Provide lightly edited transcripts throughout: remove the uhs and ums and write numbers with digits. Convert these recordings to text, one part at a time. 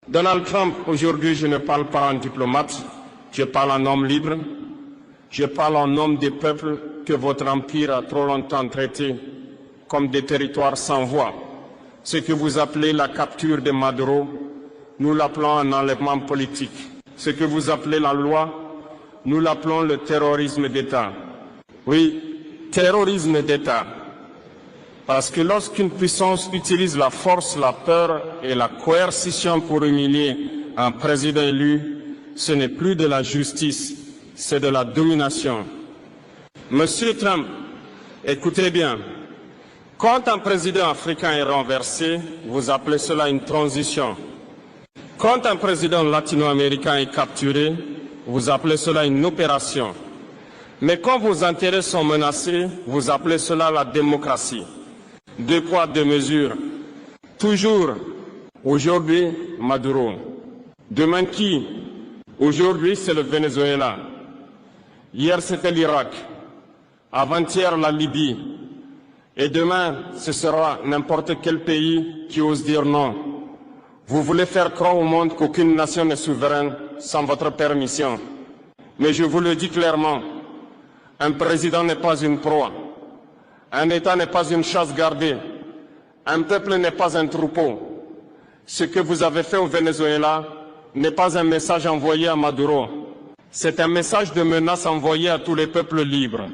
Donald Trump, aujourd'hui, je ne parle pas en diplomate, je parle en homme libre, je parle en homme des peuples que votre empire a trop longtemps traités comme des territoires sans voix. Ce que vous appelez la capture de Maduro, nous l'appelons un enlèvement politique. Ce que vous appelez la loi, nous l'appelons le terrorisme d'État. Oui, terrorisme d'État. Parce que lorsqu'une puissance utilise la force, la peur et la coercition pour humilier un président élu, ce n'est plus de la justice, c'est de la domination. Monsieur Trump, écoutez bien, quand un président africain est renversé, vous appelez cela une transition. Quand un président latino-américain est capturé, vous appelez cela une opération. Mais quand vos intérêts sont menacés, vous appelez cela la démocratie. Deux poids, deux mesures. Toujours, aujourd'hui, Maduro. Demain qui? Aujourd'hui, c'est le Venezuela. Hier, c'était l'Irak. Avant-hier, la Libye. Et demain, ce sera n'importe quel pays qui ose dire non. Vous voulez faire croire au monde qu'aucune nation n'est souveraine sans votre permission. Mais je vous le dis clairement, un président n'est pas une proie. Un État n'est pas une chasse gardée. Un peuple n'est pas un troupeau. Ce que vous avez fait au Venezuela n'est pas un message envoyé à Maduro. C'est un message de menace envoyé à tous les peuples libres.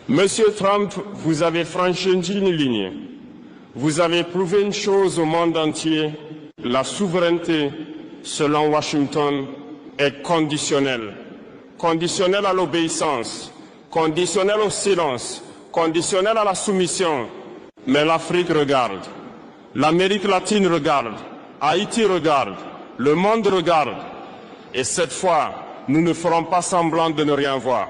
Monsieur Trump, vous avez franchi une ligne. Vous avez prouvé une chose au monde entier. La souveraineté, selon Washington, est conditionnelle. Conditionnelle à l'obéissance, conditionnelle au silence, conditionnelle à la soumission. Mais l'Afrique regarde, l'Amérique latine regarde, Haïti regarde, le monde regarde. Et cette fois, nous ne ferons pas semblant de ne rien voir.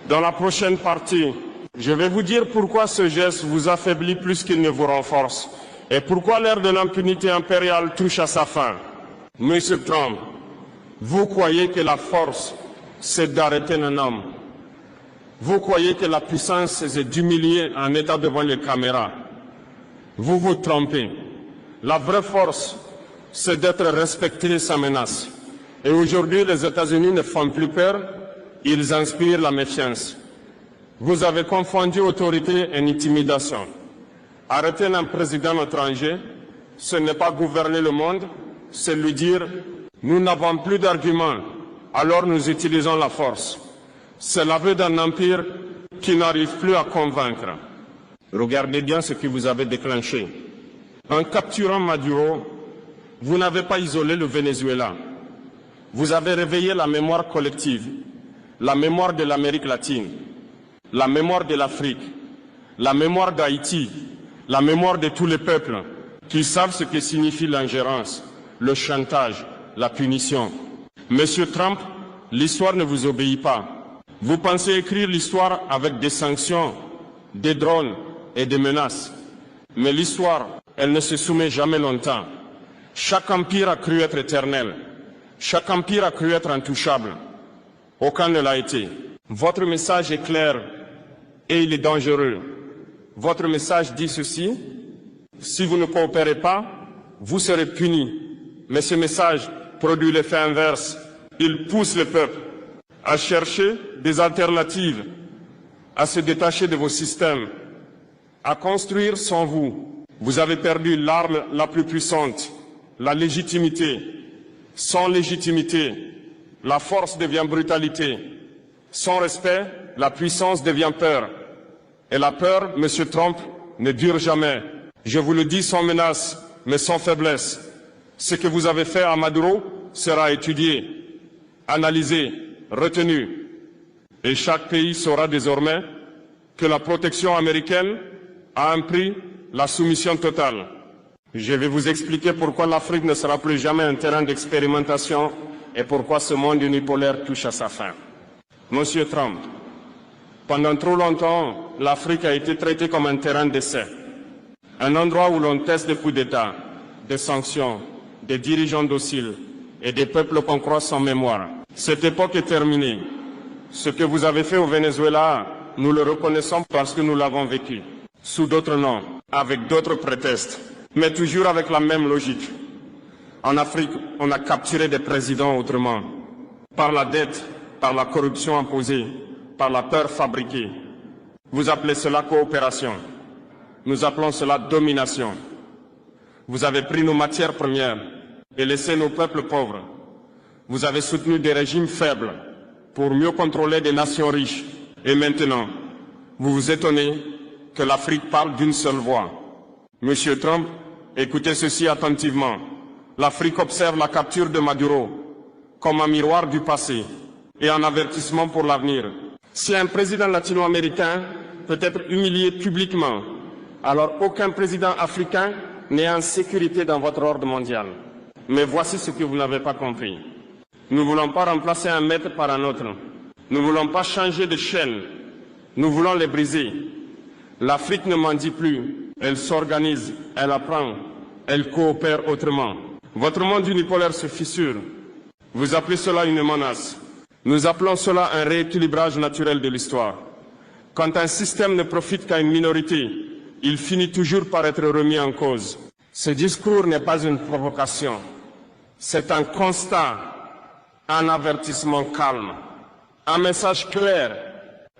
Dans la prochaine partie, je vais vous dire pourquoi ce geste vous affaiblit plus qu'il ne vous renforce et pourquoi l'ère de l'impunité impériale touche à sa fin. Monsieur Trump, vous croyez que la force, c'est d'arrêter un homme. Vous croyez que la puissance, c'est d'humilier un État devant les caméras. Vous vous trompez. La vraie force, c'est d'être respecté sans menace. Et aujourd'hui, les États-Unis ne font plus peur, ils inspirent la méfiance. Vous avez confondu autorité et intimidation. Arrêter un président étranger, ce n'est pas gouverner le monde, c'est lui dire « nous n'avons plus d'arguments, alors nous utilisons la force ». C'est l'aveu d'un empire qui n'arrive plus à convaincre. Regardez bien ce que vous avez déclenché. En capturant Maduro, vous n'avez pas isolé le Venezuela. Vous avez réveillé la mémoire collective, la mémoire de l'Amérique latine, la mémoire de l'Afrique, la mémoire d'Haïti, la mémoire de tous les peuples qui savent ce que signifie l'ingérence, le chantage, la punition. Monsieur Trump, l'histoire ne vous obéit pas. Vous pensez écrire l'histoire avec des sanctions, des drones et des menaces. Mais l'histoire, elle ne se soumet jamais longtemps. Chaque empire a cru être éternel. Chaque empire a cru être intouchable. Aucun ne l'a été. Votre message est clair et il est dangereux. Votre message dit ceci: si vous ne coopérez pas, vous serez punis. Mais ce message produit l'effet inverse. Il pousse le peuple à chercher des alternatives, à se détacher de vos systèmes, à construire sans vous. Vous avez perdu l'arme la plus puissante, la légitimité. Sans légitimité, la force devient brutalité. Sans respect, la puissance devient peur. Et la peur, Monsieur Trump, ne dure jamais. Je vous le dis sans menace, mais sans faiblesse. Ce que vous avez fait à Maduro sera étudié, analysé, retenu. Et chaque pays saura désormais que la protection américaine a un prix, la soumission totale. Je vais vous expliquer pourquoi l'Afrique ne sera plus jamais un terrain d'expérimentation et pourquoi ce monde unipolaire touche à sa fin. Monsieur Trump, pendant trop longtemps, l'Afrique a été traitée comme un terrain d'essai, un endroit où l'on teste des coups d'État, des sanctions, des dirigeants dociles et des peuples qu'on croit sans mémoire. Cette époque est terminée. Ce que vous avez fait au Venezuela, nous le reconnaissons parce que nous l'avons vécu, sous d'autres noms, avec d'autres prétextes, mais toujours avec la même logique. En Afrique, on a capturé des présidents autrement, par la dette, par la corruption imposée, par la peur fabriquée. Vous appelez cela coopération. Nous appelons cela domination. Vous avez pris nos matières premières et laissé nos peuples pauvres. Vous avez soutenu des régimes faibles pour mieux contrôler des nations riches. Et maintenant, vous vous étonnez que l'Afrique parle d'une seule voix. Monsieur Trump, écoutez ceci attentivement. L'Afrique observe la capture de Maduro comme un miroir du passé et un avertissement pour l'avenir. Si un président latino-américain peut être humilié publiquement, alors aucun président africain n'est en sécurité dans votre ordre mondial. Mais voici ce que vous n'avez pas compris. Nous ne voulons pas remplacer un maître par un autre. Nous ne voulons pas changer de chaîne. Nous voulons les briser. L'Afrique ne mendie plus. Elle s'organise, elle apprend, elle coopère autrement. Votre monde unipolaire se fissure. Vous appelez cela une menace. Nous appelons cela un rééquilibrage naturel de l'histoire. Quand un système ne profite qu'à une minorité, il finit toujours par être remis en cause. Ce discours n'est pas une provocation. C'est un constat, un avertissement calme, un message clair.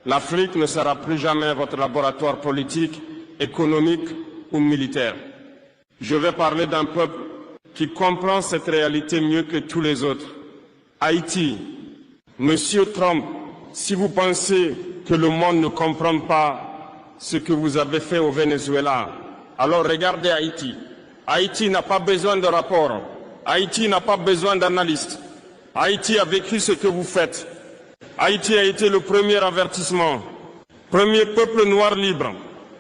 L'Afrique ne sera plus jamais votre laboratoire politique, économique ou militaire. Je vais parler d'un peuple qui comprend cette réalité mieux que tous les autres. Haïti. Monsieur Trump, si vous pensez que le monde ne comprend pas ce que vous avez fait au Venezuela, alors regardez Haïti. Haïti n'a pas besoin de rapport. Haïti n'a pas besoin d'analystes. Haïti a vécu ce que vous faites. Haïti a été le premier avertissement, premier peuple noir libre,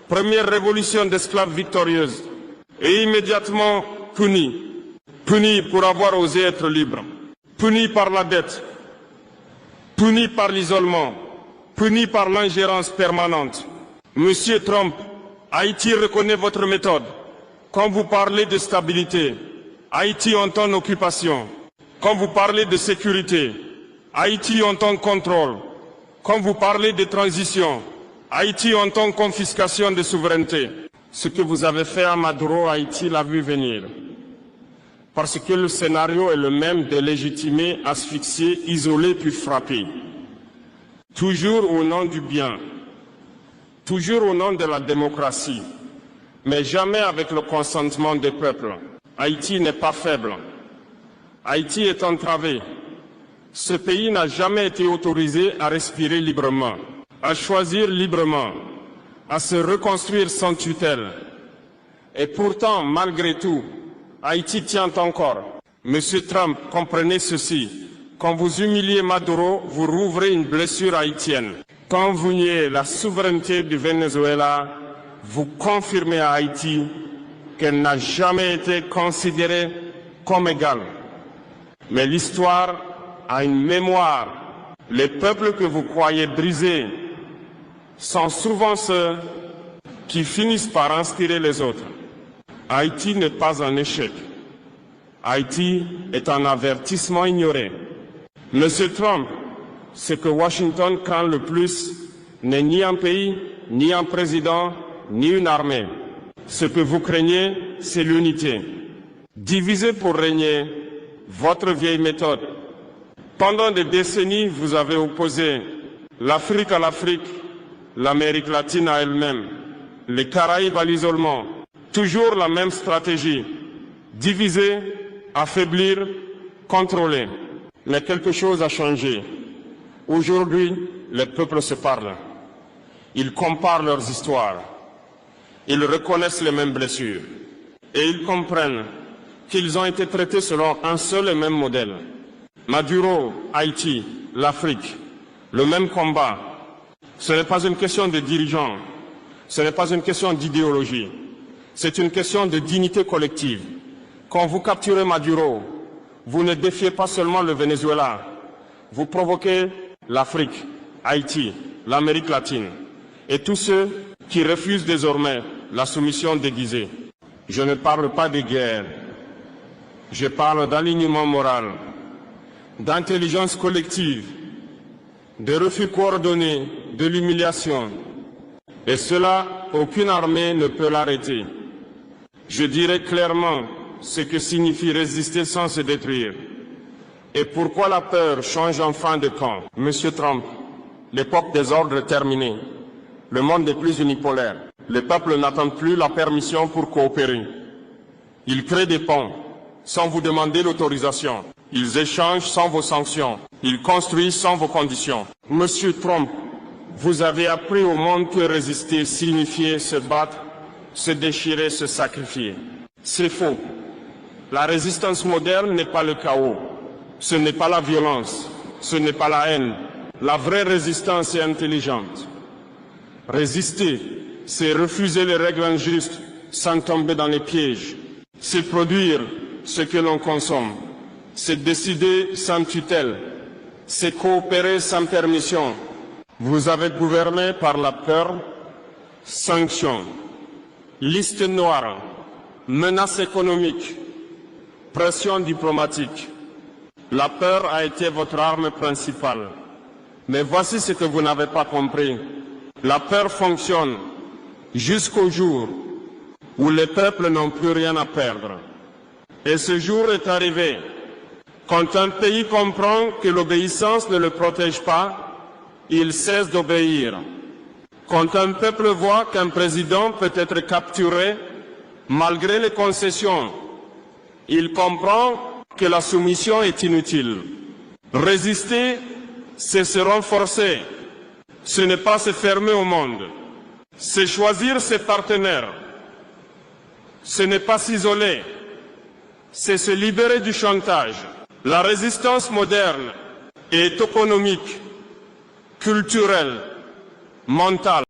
première révolution d'esclaves victorieuse, et immédiatement puni. Puni pour avoir osé être libre, puni par la dette, puni par l'isolement, puni par l'ingérence permanente. Monsieur Trump, Haïti reconnaît votre méthode. Quand vous parlez de stabilité, Haïti entend occupation. Quand vous parlez de sécurité, Haïti entend contrôle. Quand vous parlez de transition, Haïti entend confiscation de souveraineté. Ce que vous avez fait à Maduro, Haïti l'a vu venir. Parce que le scénario est le même de légitimer, asphyxier, isoler puis frapper. Toujours au nom du bien, toujours au nom de la démocratie, mais jamais avec le consentement des peuples. Haïti n'est pas faible. Haïti est entravé. Ce pays n'a jamais été autorisé à respirer librement, à choisir librement, à se reconstruire sans tutelle. Et pourtant, malgré tout, Haïti tient encore. Monsieur Trump, comprenez ceci. Quand vous humiliez Maduro, vous rouvrez une blessure haïtienne. Quand vous niez la souveraineté du Venezuela, vous confirmez à Haïti qu'elle n'a jamais été considérée comme égale. Mais l'histoire a une mémoire. Les peuples que vous croyez brisés sont souvent ceux qui finissent par inspirer les autres. Haïti n'est pas un échec. Haïti est un avertissement ignoré. Monsieur Trump, ce que Washington craint le plus n'est ni un pays, ni un président, ni une armée. Ce que vous craignez, c'est l'unité. Diviser pour régner, votre vieille méthode. Pendant des décennies, vous avez opposé l'Afrique à l'Afrique, l'Amérique latine à elle-même, les Caraïbes à l'isolement. Toujours la même stratégie. Diviser, affaiblir, contrôler. Mais quelque chose a changé. Aujourd'hui, les peuples se parlent. Ils comparent leurs histoires. Ils reconnaissent les mêmes blessures. Et ils comprennent qu'ils ont été traités selon un seul et même modèle. Maduro, Haïti, l'Afrique, le même combat. Ce n'est pas une question de dirigeants. Ce n'est pas une question d'idéologie. C'est une question de dignité collective. Quand vous capturez Maduro, vous ne défiez pas seulement le Venezuela. Vous provoquez l'Afrique, Haïti, l'Amérique latine et tous ceux qui refusent désormais la soumission déguisée. Je ne parle pas de guerre. Je parle d'alignement moral, d'intelligence collective, de refus coordonné, de l'humiliation. Et cela, aucune armée ne peut l'arrêter. Je dirais clairement, ce que signifie résister sans se détruire et pourquoi la peur change enfin de camp. Monsieur Trump, l'époque des ordres est terminée. Le monde n'est plus unipolaire. Les peuples n'attendent plus la permission pour coopérer. Ils créent des ponts sans vous demander l'autorisation. Ils échangent sans vos sanctions. Ils construisent sans vos conditions. Monsieur Trump, vous avez appris au monde que résister signifiait se battre, se déchirer, se sacrifier. C'est faux. La résistance moderne n'est pas le chaos. Ce n'est pas la violence. Ce n'est pas la haine. La vraie résistance est intelligente. Résister, c'est refuser les règles injustes sans tomber dans les pièges. C'est produire ce que l'on consomme. C'est décider sans tutelle. C'est coopérer sans permission. Vous avez gouverné par la peur, sanctions, liste noire, menaces économiques, pression diplomatique. La peur a été votre arme principale. Mais voici ce que vous n'avez pas compris. La peur fonctionne jusqu'au jour où les peuples n'ont plus rien à perdre. Et ce jour est arrivé. Quand un pays comprend que l'obéissance ne le protège pas, il cesse d'obéir. Quand un peuple voit qu'un président peut être capturé malgré les concessions, il comprend que la soumission est inutile. Résister, c'est se renforcer. Ce n'est pas se fermer au monde. C'est choisir ses partenaires. Ce n'est pas s'isoler. C'est se libérer du chantage. La résistance moderne est économique, culturelle, mentale.